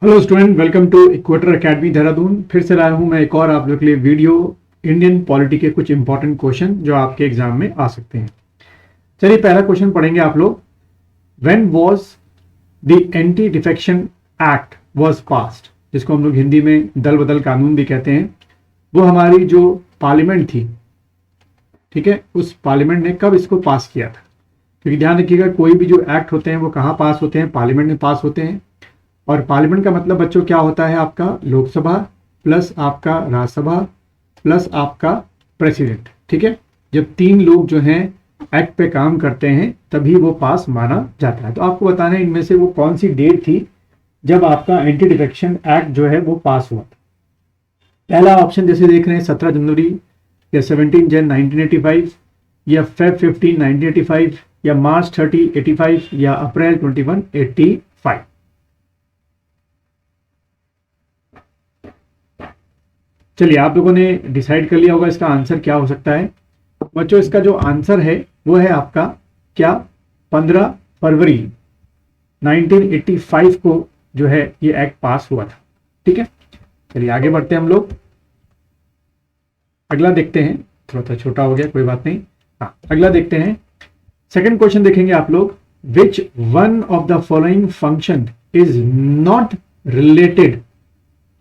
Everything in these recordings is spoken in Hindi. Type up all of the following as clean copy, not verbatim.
Hello student, welcome to Equator Academy Dehradun. फिर से लाया हूं मैं एक और आप लोग के लिए वीडियो इंडियन पॉलिटी के कुछ इंपॉर्टेंट क्वेश्चन जो आपके एग्जाम में आ सकते हैं। चलिए पहला क्वेश्चन पढ़ेंगे आप लोग। When was the anti defection act was passed, जिसको हम लोग हिंदी में दल बदल कानून भी कहते हैं, वो हमारी जो पार्लियामेंट थी, ठीक है, उस पार्लियामेंट ने कब इसको पास किया था? क्योंकि ध्यान रखिएगा, कोई भी जो एक्ट होते हैं वो कहाँ पास होते हैं? पार्लियामेंट में पास होते हैं। और पार्लियामेंट का मतलब बच्चों क्या होता है? आपका लोकसभा प्लस आपका राज्यसभा प्लस आपका प्रेसिडेंट, ठीक है। जब तीन लोग जो हैं एक्ट पे काम करते हैं तभी वो पास माना जाता है। तो आपको बताना है इनमें से वो कौन सी डेट थी जब आपका एंटी डिफेक्शन एक्ट जो है वो पास हुआ था। पहला ऑप्शन जैसे देख रहे हैं 17 जनवरी या 17 जन 1985 या फेब 15 1985 या मार्च 30 85 या अप्रैल 21 85। चलिए आप लोगों ने डिसाइड कर लिया होगा इसका आंसर क्या हो सकता है। बच्चों इसका जो आंसर है वो है आपका क्या, 15 फरवरी 1985 को जो है ये एक्ट पास हुआ था, ठीक है। चलिए आगे बढ़ते हैं हम लोग, अगला देखते हैं। थोड़ा सा छोटा हो गया, कोई बात नहीं। हाँ, अगला देखते हैं। सेकंड क्वेश्चन देखेंगे आप लोग। Which one of the following function is not related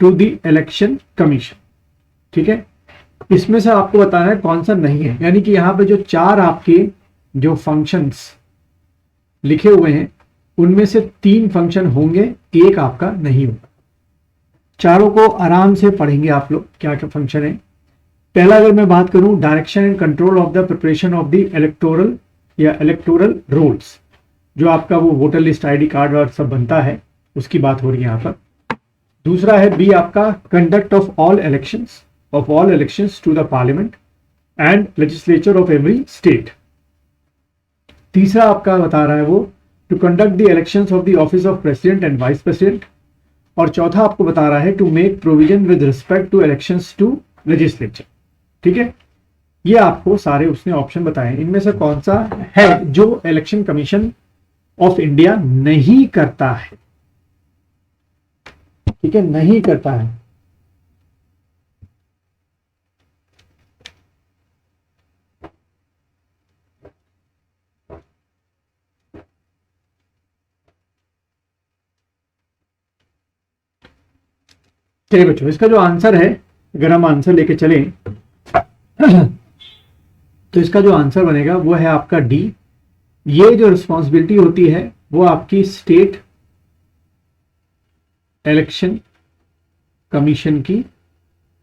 to the election commission, ठीक है। इसमें से आपको बताना है कौन सा नहीं है, यानी कि यहां पे जो चार आपके जो फंक्शंस लिखे हुए हैं उनमें से 3 फंक्शन होंगे, एक आपका नहीं होगा। चारों को आराम से पढ़ेंगे आप लोग, क्या क्या फंक्शन है। पहला अगर मैं बात करूं, direction and control of the preparation of the electoral या इलेक्टोरल रोल्स, जो आपका वो वोटर लिस्ट आईडी कार्ड और सब बनता है, उसकी बात हो रही है यहां पर। दूसरा है बी आपका conduct of all elections to the parliament and legislature of every state. तीसरा आपका बता रहा है वो to conduct the elections of the office of president and vice president. और चौथा आपको बता रहा है to make provision with respect to elections to legislature, ठीक है। ये आपको सारे उसने ऑप्शन बताए, इनमें से कौन सा है जो इलेक्शन कमीशन ऑफ इंडिया नहीं करता है, ठीक है, नहीं करता है। चलिए बच्चों, इसका जो आंसर है, अगर हम आंसर लेके चलें तो इसका जो आंसर बनेगा वो है आपका डी। ये जो रिस्पॉन्सिबिलिटी होती है वो आपकी स्टेट इलेक्शन कमीशन की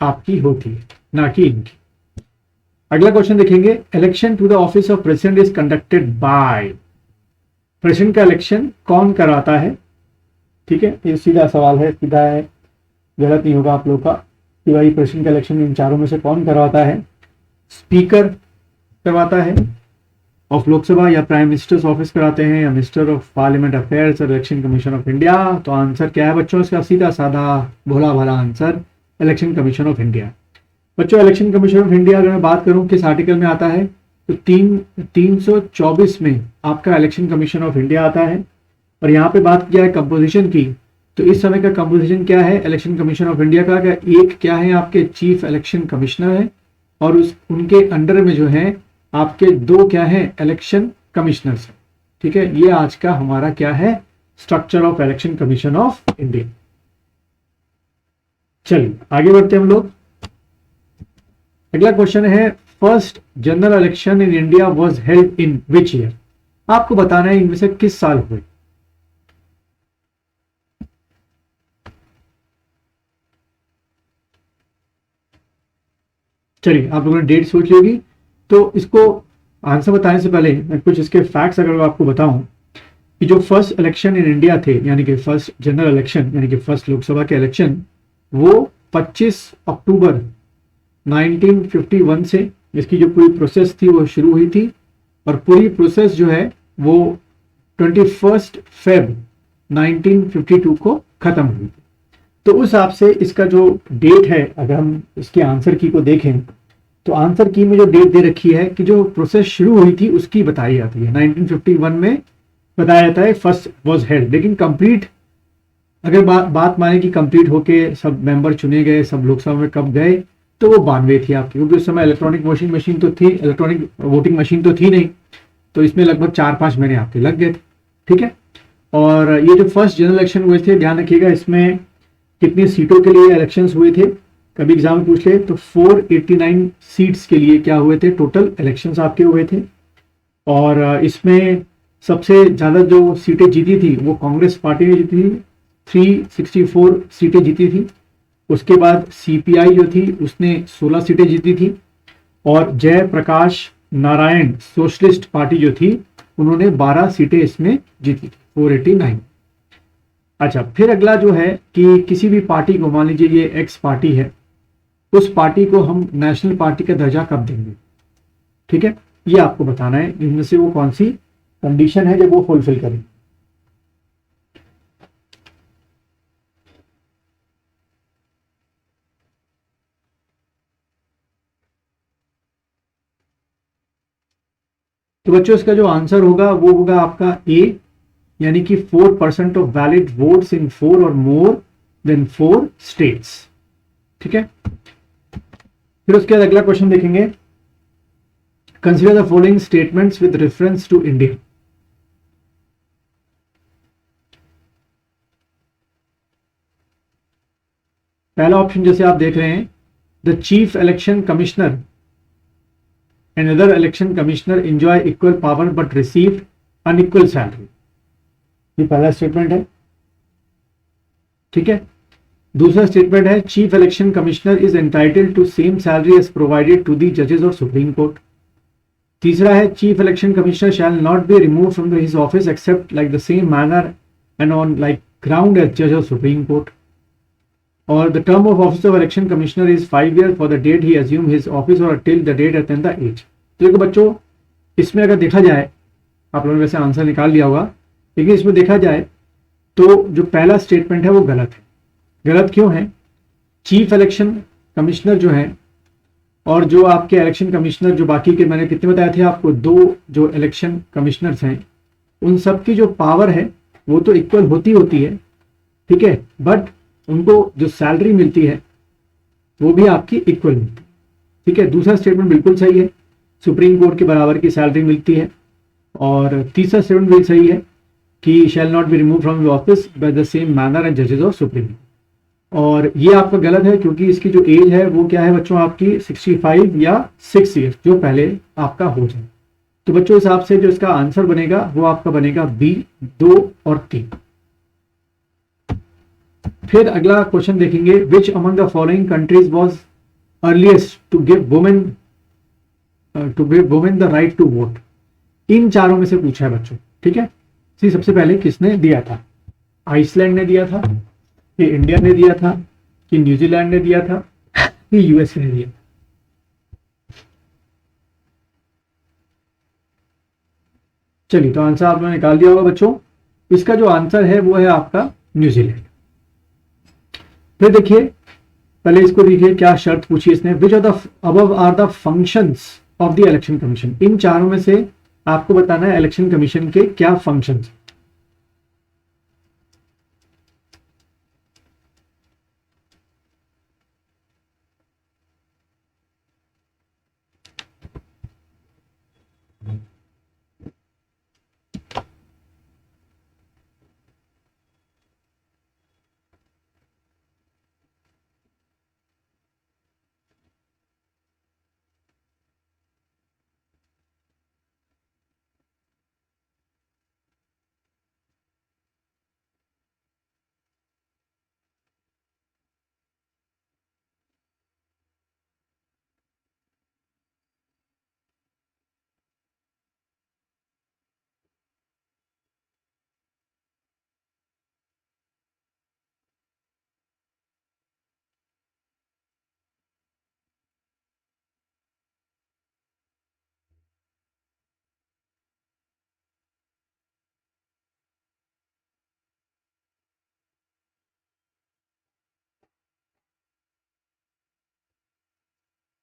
आपकी होती है, ना कि इनकी। अगला क्वेश्चन देखेंगे। Election to the office of president is conducted by, president का इलेक्शन कौन कराता है, ठीक है। ये सीधा सवाल है, सीधा है, गलत नहीं होगा आप लोग का कि भाई प्रेसिडेंट का इलेक्शन इन चारों में से कौन करवाता है? स्पीकर करवाता है ऑफ लोकसभा, या प्राइम मिनिस्टर्स ऑफिस कराते हैं, या मिनिस्टर ऑफ पार्लियामेंट अफेयर्स और इलेक्शन कमीशन ऑफ इंडिया। तो आंसर क्या है बच्चों इसका? सीधा साधा भोला भाला answer, election commission of India. बच्चों इलेक्शन कमीशन ऑफ इंडिया अगर मैं बात करूं किस आर्टिकल में आता है, तो 324 में आपका इलेक्शन कमीशन ऑफ इंडिया आता है। और यहाँ पे बात किया है कंपोजिशन की, तो इस समय का कंपोजिशन क्या है इलेक्शन कमीशन ऑफ इंडिया का? एक क्या है आपके चीफ इलेक्शन कमिश्नर है, और उनके अंडर में जो है आपके 2 क्या है इलेक्शन कमिश्नर्स है, ठीक है। ये आज का हमारा क्या है structure of election commission of India. चलिए आगे बढ़ते हैं हम लोग। अगला क्वेश्चन है first general election in India was held in which year? आपको बताना है इनमें से किस साल हुए। चलिए आप लोगों ने डेट सोच ली होगी, तो इसको आंसर बताने से पहले मैं कुछ इसके फैक्ट्स अगर आपको बताऊं कि जो फर्स्ट इलेक्शन इन इंडिया थे, यानी कि फर्स्ट जनरल इलेक्शन, यानी कि फर्स्ट लोकसभा के इलेक्शन, वो 25 अक्टूबर 1951 से इसकी जो पूरी प्रोसेस थी वो शुरू हुई थी, और पूरी प्रोसेस जो है वो 21 फेब 1952 को खत्म हुई थी। तो उस हिसाब से इसका जो डेट है, अगर हम इसके आंसर की को देखें तो आंसर की में जो डेट दे रखी है कि जो प्रोसेस शुरू हुई थी उसकी बताई जाती है। 1951 में बताया जाता है फर्स्ट वाज हेल्ड, लेकिन कंप्लीट अगर बात माने कि कंप्लीट होके सब मेंबर चुने गए, सब लोकसभा में कब गए, तो वो 92 थी आपकी, क्योंकि उस समय इलेक्ट्रॉनिक वोटिंग मशीन तो थी, इलेक्ट्रॉनिक वोटिंग मशीन तो थी नहीं, तो इसमें लगभग 4-5 महीने आपके लग गए थे। ठीक है, और ये जो फर्स्ट जनरल इलेक्शन हुए थे, ध्यान रखिएगा इसमें कितनी सीटों के लिए इलेक्शंस हुए थे, कभी एग्जाम में पूछ ले तो 489 सीट्स के लिए क्या हुए थे, टोटल इलेक्शंस आपके हुए थे। और इसमें सबसे ज्यादा जो सीटें जीती थी वो कांग्रेस पार्टी ने जीती थी, 364 सीटें जीती थी। उसके बाद सीपीआई जो थी उसने 16 सीटें जीती थी, और जयप्रकाश नारायण सोशलिस्ट पार्टी जो थी उन्होंने 12 सीटें इसमें जीती थी, 489। अच्छा, फिर अगला जो है कि किसी भी पार्टी को, मान लीजिए ये एक्स पार्टी है, उस पार्टी को हम नेशनल पार्टी का दर्जा कब देंगे। ठीक है, ये आपको बताना है इनमें से वो कौन सी कंडीशन है जब वो फुलफिल करें। तो बच्चों इसका जो आंसर होगा वो होगा आपका ए, यानी कि 4% ऑफ वैलिड वोट्स इन 4 और मोर देन 4 स्टेट्स। ठीक है, फिर उसके बाद अगला क्वेश्चन देखेंगे, consider the following statements with reference to India. पहला ऑप्शन जैसे आप देख रहे हैं, the chief election commissioner and other election commissioner enjoy equal power but receive unequal salary, ये पहला स्टेटमेंट है। ठीक है, दूसरा स्टेटमेंट है chief election commissioner is entitled to same salary as provided to the जजेस ऑफ सुप्रीम कोर्ट। तीसरा है chief election commissioner shall not be remove from his office except like the same manner and on like ground as जज ऑफ सुप्रीम कोर्ट। और the term of office of election commissioner is 5 years for the date he assume his office और till the date attain the age. तो देखो बच्चों, इसमें अगर देखा जाए, आप लोगों ने वैसे आंसर निकाल लिया होगा, लेकिन इसमें देखा जाए तो जो पहला स्टेटमेंट है वो गलत है। गलत क्यों है? चीफ इलेक्शन कमिश्नर जो है और जो आपके इलेक्शन कमिश्नर जो बाकी के, मैंने कितने बताए थे आपको, 2 जो इलेक्शन कमिश्नर्स हैं, उन सब की जो पावर है वो तो इक्वल होती है। ठीक है, बट उनको जो सैलरी मिलती है वो भी आपकी इक्वल मिलती है। ठीक है, दूसरा स्टेटमेंट बिल्कुल सही है, सुप्रीम कोर्ट के बराबर की सैलरी मिलती है। और तीसरा स्टेटमेंट भी सही है कि शैल not be remove from office by the same manner and जजेस ऑफ सुप्रीम। और ये आपका गलत है, क्योंकि इसकी जो एज है वो क्या है बच्चों, आपकी 65 या 6 years, जो पहले आपका हो जाए। तो बच्चों हिसाब से जो इसका आंसर बनेगा वो आपका बनेगा बी, 2 और 3। फिर अगला क्वेश्चन देखेंगे, which among the following countries was earliest to give women the right to vote. इन चारों में से पूछा है बच्चों। ठीक है, सबसे पहले किसने दिया था? आइसलैंड ने दिया था, कि इंडिया ने दिया था, कि न्यूजीलैंड ने दिया था, कि यूएसए ने दिया? चलिए, तो आंसर आपने निकाल दिया होगा बच्चों। इसका जो आंसर है वो है आपका न्यूजीलैंड। फिर देखिए, पहले इसको देखिए क्या शर्त पूछी इसने, which of the above are the functions of the election commission. इन चारों में से आपको बताना है इलेक्शन कमीशन के क्या फंक्शंस।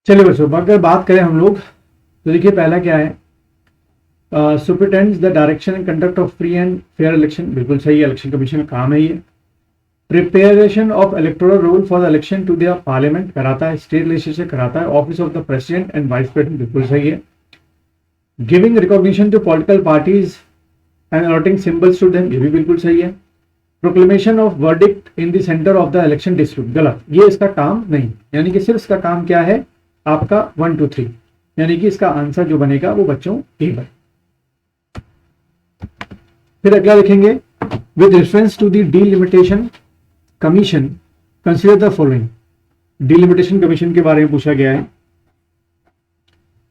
चलिए बच्चों, अगर बात करें हम लोग, तो देखिए पहला क्या है, superintends the direction and conduct of free and fair election. बिल्कुल सही है, इलेक्शन कमीशन का काम है ये। Preparation of electoral roll for the election to the parliament कराता है, स्टेट लेजिस्लेचर कराता है, office of the president and vice president बिल्कुल सही है। Giving recognition to political parties and allotting symbols to them, ये भी बिल्कुल सही है। Proclamation of verdict in the centre of the election district, गलत, ये इसका काम नहीं, यानी कि सिर्फ इसका काम क्या है आपका 1 2 3, यानी कि इसका आंसर जो बनेगा वो बच्चों ए बने। फिर अगला देखेंगे, with reference to the delimitation commission consider the following. Delimitation commission के बारे में पूछा गया है,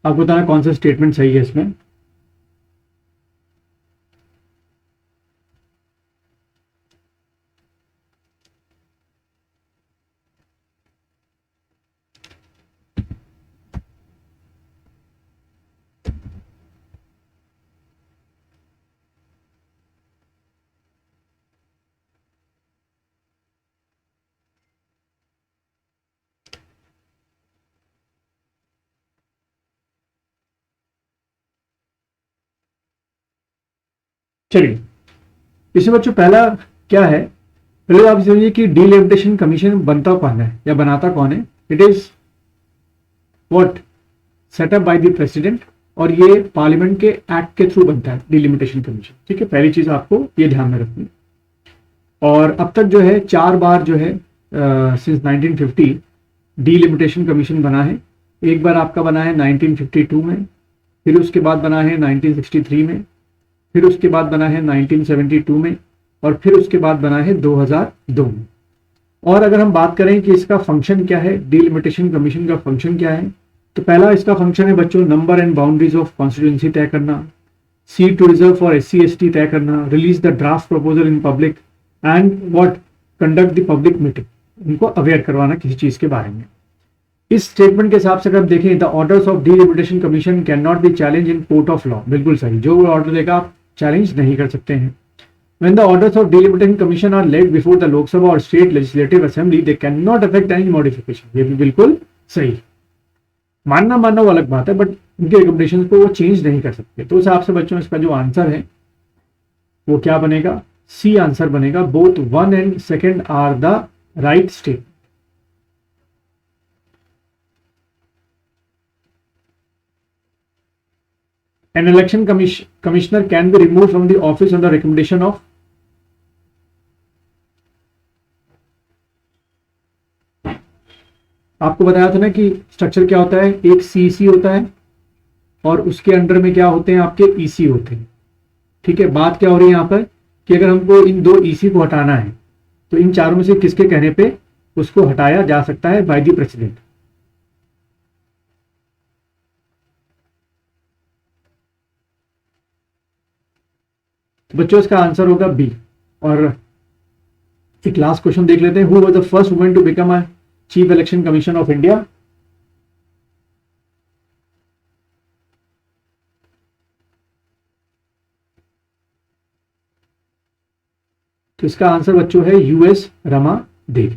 आपको बताना कौन सा स्टेटमेंट सही है इसमें। चलिए, इसमें बच्चों पहला क्या है, पहले आप समझिए कि डीलिमिटेशन कमीशन बनता कौन है या बनाता कौन है। It is what setup by the president, और ये पार्लियामेंट के एक्ट के थ्रू बनता है डीलिमिटेशन कमीशन। ठीक है, पहली चीज आपको ये ध्यान में रखनी। और अब तक जो है 4 बार जो है सिंस 1950 डीलिमिटेशन कमीशन बना है। एक बार आपका बना है 1952 में, फिर उसके बाद बना है 1963 में, फिर उसके बाद बना है 1972 में, और फिर उसके बाद बना है 2002 में। और अगर हम बात करें कि इसका फंक्शन क्या है, डीलिमिटेशन कमीशन का फंक्शन क्या है, तो पहला इसका फंक्शन है बच्चों number and boundaries of constituency तय करना, seat to reserve for SC ST तय करना, release the draft proposal in public and what conduct the public meeting, उनको अवेयर करवाना किसी चीज के बारे में। इस स्टेटमेंट के हिसाब से अगर देखें, the orders of delimitation commission can not be challenge in court of law, बिल्कुल सही, जो ऑर्डर देगा आप चैलेंज नहीं कर सकते हैं। When the orders of delimitation commission are laid before the Lok Sabha or state legislative assembly, they cannot affect any modification, ये भी बिल्कुल सही। मानना वो अलग बात है, बट उनके रिकमेंडेशन को वो चेंज नहीं कर सकते। तो उस हिसाब से बच्चों इसका जो आंसर है वो क्या बनेगा, सी आंसर बनेगा। Both 1 and 2 are the right state. An election commissioner can be removed from the office on the recommendation of, आपको बताया था ना कि स्ट्रक्चर क्या होता है, एक CEC होता है और उसके अंडर में क्या होते हैं आपके EC होते हैं। ठीक है, बात क्या हो रही है यहाँ पर कि अगर हमको इन 2 EC को हटाना है तो इन चारों में से किसके कहने पे उसको हटाया जा सकता है, बाय द प्रेसिडेंट। बच्चों इसका आंसर होगा बी। और एक लास्ट क्वेश्चन देख लेते हैं, who was the first woman to become a chief election commission of India. तो इसका आंसर बच्चों है US रमा देवी।